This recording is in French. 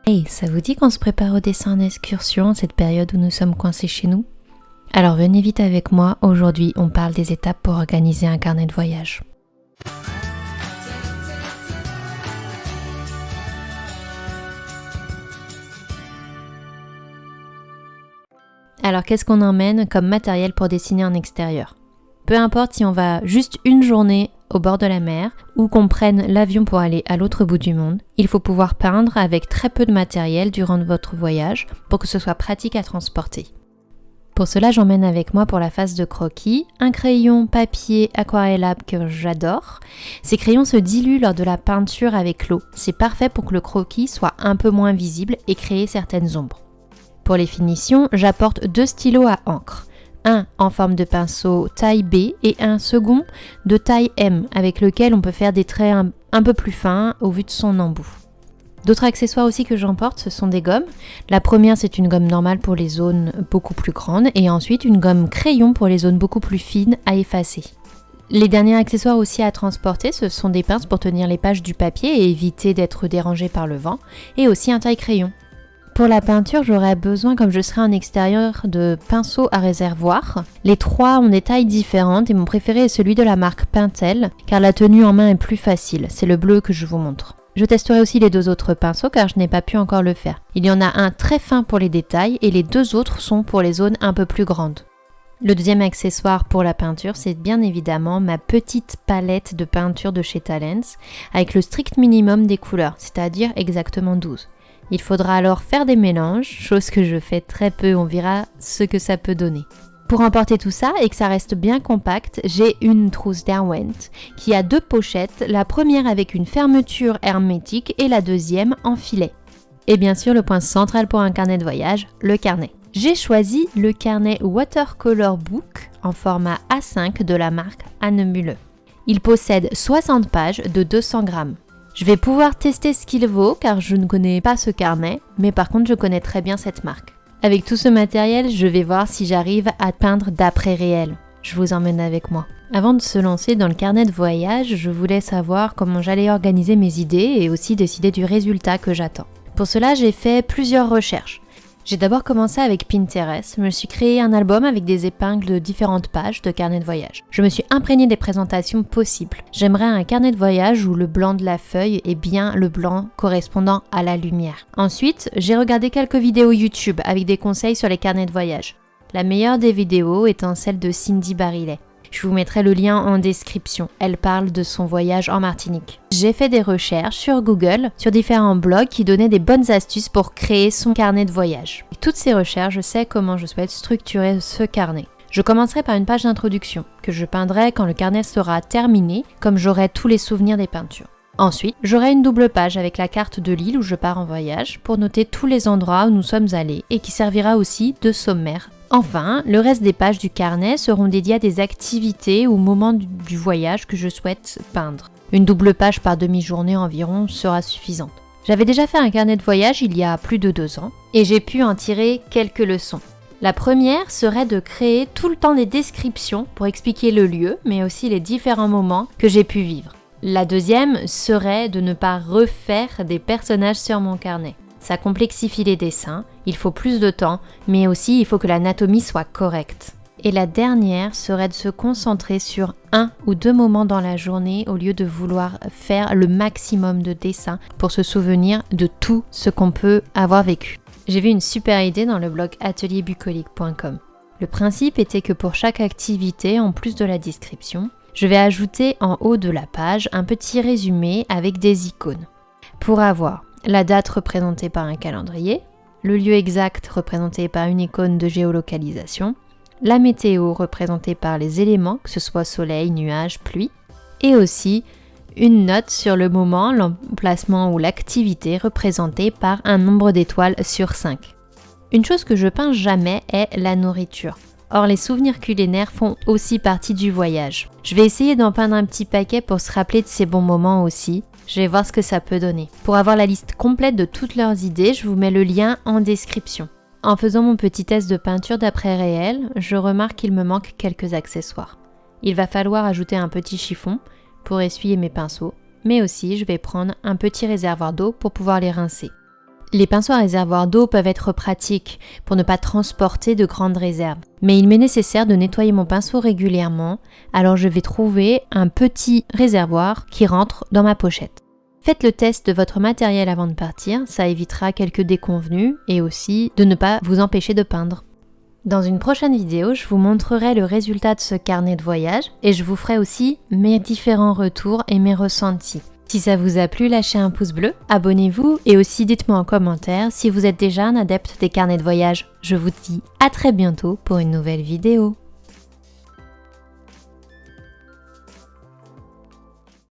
Hey, ça vous dit qu'on se prépare au dessin en excursion, cette période où nous sommes coincés chez nous? Alors venez vite avec moi, aujourd'hui on parle des étapes pour organiser un carnet de voyage. Alors qu'est-ce qu'on emmène comme matériel pour dessiner en extérieur? Peu importe si on va juste une journée au bord de la mer ou qu'on prenne l'avion pour aller à l'autre bout du monde, il faut pouvoir peindre avec très peu de matériel durant votre voyage pour que ce soit pratique à transporter. Pour cela, j'emmène avec moi pour la phase de croquis un crayon papier aquarellable que j'adore. Ces crayons se diluent lors de la peinture avec l'eau. C'est parfait pour que le croquis soit un peu moins visible et créer certaines ombres. Pour les finitions, j'apporte 2 stylos à encre. Un en forme de pinceau taille B et un second de taille M avec lequel on peut faire des traits un peu plus fins au vu de son embout. D'autres accessoires aussi que j'emporte, ce sont des gommes. La première, c'est une gomme normale pour les zones beaucoup plus grandes et ensuite une gomme crayon pour les zones beaucoup plus fines à effacer. Les derniers accessoires aussi à transporter, ce sont des pinces pour tenir les pages du papier et éviter d'être dérangé par le vent et aussi un taille-crayon. Pour la peinture, j'aurais besoin, comme je serai en extérieur, de pinceaux à réservoir. Les 3 ont des tailles différentes et mon préféré est celui de la marque Pentel, car la tenue en main est plus facile. C'est le bleu que je vous montre. Je testerai aussi les 2 autres pinceaux car je n'ai pas pu encore le faire. Il y en a un très fin pour les détails et les 2 autres sont pour les zones un peu plus grandes. Le deuxième accessoire pour la peinture, c'est bien évidemment ma petite palette de peinture de chez Talens avec le strict minimum des couleurs, c'est-à-dire exactement 12. Il faudra alors faire des mélanges, chose que je fais très peu, on verra ce que ça peut donner. Pour emporter tout ça et que ça reste bien compact, j'ai une trousse Derwent qui a 2 pochettes, la première avec une fermeture hermétique et la deuxième en filet. Et bien sûr le point central pour un carnet de voyage, le carnet. J'ai choisi le carnet Watercolor Book en format A5 de la marque Annemühle. Il possède 60 pages de 200 grammes. Je vais pouvoir tester ce qu'il vaut car je ne connais pas ce carnet, mais par contre je connais très bien cette marque. Avec tout ce matériel, je vais voir si j'arrive à peindre d'après réel. Je vous emmène avec moi. Avant de se lancer dans le carnet de voyage, je voulais savoir comment j'allais organiser mes idées et aussi décider du résultat que j'attends. Pour cela, j'ai fait plusieurs recherches. J'ai d'abord commencé avec Pinterest, je me suis créé un album avec des épingles de différentes pages de carnet de voyage. Je me suis imprégnée des présentations possibles. J'aimerais un carnet de voyage où le blanc de la feuille est bien le blanc correspondant à la lumière. Ensuite, j'ai regardé quelques vidéos YouTube avec des conseils sur les carnets de voyage. La meilleure des vidéos étant celle de Cindy Barillet. Je vous mettrai le lien en description. Elle parle de son voyage en Martinique. J'ai fait des recherches sur Google, sur différents blogs qui donnaient des bonnes astuces pour créer son carnet de voyage. Et toutes ces recherches, je sais comment je souhaite structurer ce carnet. Je commencerai par une page d'introduction, que je peindrai quand le carnet sera terminé, comme j'aurai tous les souvenirs des peintures. Ensuite, j'aurai une double page avec la carte de l'île où je pars en voyage, pour noter tous les endroits où nous sommes allés et qui servira aussi de sommaire. Enfin, le reste des pages du carnet seront dédiées à des activités ou moments du voyage que je souhaite peindre. Une double page par demi-journée environ sera suffisante. J'avais déjà fait un carnet de voyage il y a plus de 2 ans et j'ai pu en tirer quelques leçons. La première serait de créer tout le temps des descriptions pour expliquer le lieu, mais aussi les différents moments que j'ai pu vivre. La deuxième serait de ne pas refaire des personnages sur mon carnet. Ça complexifie les dessins, il faut plus de temps, mais aussi il faut que l'anatomie soit correcte. Et la dernière serait de se concentrer sur 1 ou 2 moments dans la journée au lieu de vouloir faire le maximum de dessins pour se souvenir de tout ce qu'on peut avoir vécu. J'ai vu une super idée dans le blog atelierbucolique.com. Le principe était que pour chaque activité, en plus de la description, je vais ajouter en haut de la page un petit résumé avec des icônes. Pour avoir la date représentée par un calendrier, le lieu exact représenté par une icône de géolocalisation, la météo représentée par les éléments, que ce soit soleil, nuages, pluie, et aussi une note sur le moment, l'emplacement ou l'activité représentée par un nombre d'étoiles sur 5. Une chose que je peins jamais est la nourriture. Or, les souvenirs culinaires font aussi partie du voyage. Je vais essayer d'en peindre un petit paquet pour se rappeler de ces bons moments aussi. Je vais voir ce que ça peut donner. Pour avoir la liste complète de toutes leurs idées, je vous mets le lien en description. En faisant mon petit test de peinture d'après réel, je remarque qu'il me manque quelques accessoires. Il va falloir ajouter un petit chiffon pour essuyer mes pinceaux, mais aussi je vais prendre un petit réservoir d'eau pour pouvoir les rincer. Les pinceaux à réservoir d'eau peuvent être pratiques pour ne pas transporter de grandes réserves. Mais il m'est nécessaire de nettoyer mon pinceau régulièrement, alors je vais trouver un petit réservoir qui rentre dans ma pochette. Faites le test de votre matériel avant de partir, ça évitera quelques déconvenues et aussi de ne pas vous empêcher de peindre. Dans une prochaine vidéo, je vous montrerai le résultat de ce carnet de voyage et je vous ferai aussi mes différents retours et mes ressentis. Si ça vous a plu, lâchez un pouce bleu, abonnez-vous et aussi dites-moi en commentaire si vous êtes déjà un adepte des carnets de voyage. Je vous dis à très bientôt pour une nouvelle vidéo.